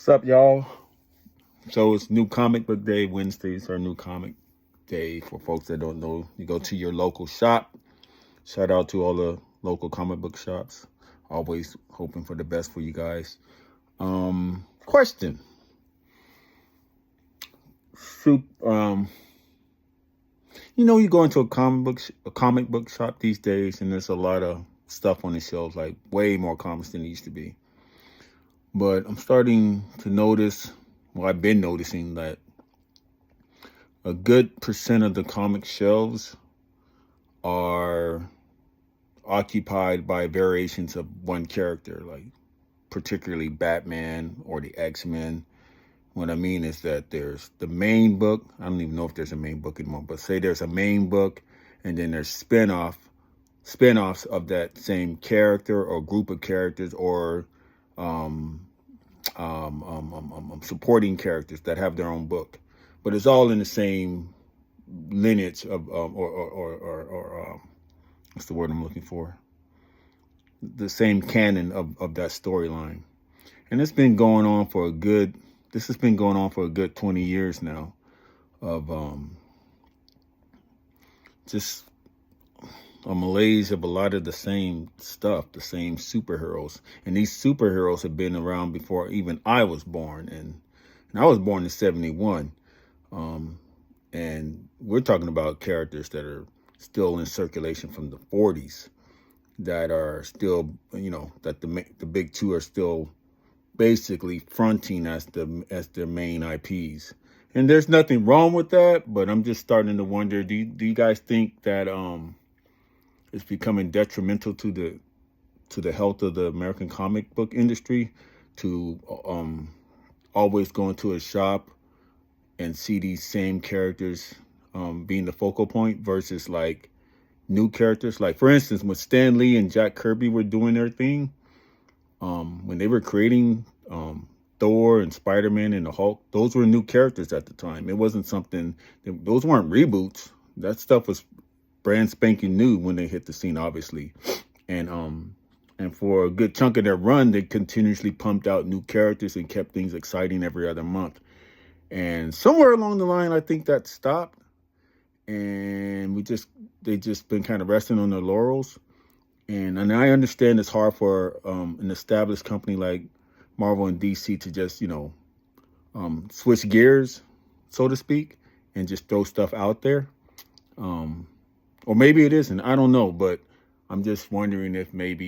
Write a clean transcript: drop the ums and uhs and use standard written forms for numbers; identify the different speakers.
Speaker 1: What's up, y'all? So it's New Comic Book Day. Wednesdays are New Comic Day. For folks that don't know, you go to your local shop. Shout out to all the local comic book shops. Always hoping for the best for you guys. Question. You go into a comic book shop these days, and there's a lot of stuff on the shelves, like way more comics than it used to be. But I'm starting to notice, well, I've been noticing that a good percent of the comic shelves are occupied by variations of one character, like particularly Batman or the X-Men. What I mean is that there's the main book. I don't even know if there's a main book anymore, but say there's a main book, and then there's spin-offs of that same character or group of characters, or supporting characters that have their own book, but it's all in the same lineage of what's the word I'm looking for? The same canon of that storyline. And this has been going on for a good 20 years now of just a malaise of a lot of the same stuff, the same superheroes. And these superheroes have been around before even I was born. And I was born in 71. And we're talking about characters that are still in circulation from the 40s, that are still, that the big two are still basically fronting as their main IPs. And there's nothing wrong with that, but I'm just starting to wonder, do you guys think that it's becoming detrimental to the health of the American comic book industry to always go into a shop and see these same characters being the focal point versus like new characters? Like, for instance, when Stan Lee and Jack Kirby were doing their thing, when they were creating Thor and Spider-Man and the Hulk, those were new characters at the time. It wasn't those weren't reboots. That stuff was brand spanking new when they hit the scene, obviously. And for a good chunk of their run, they continuously pumped out new characters and kept things exciting every other month. And somewhere along the line, I think that stopped, and they just been kind of resting on their laurels. And I understand it's hard for an established company like Marvel and DC to just switch gears, so to speak, and just throw stuff out there. Or maybe it isn't. I don't know, but I'm just wondering if maybe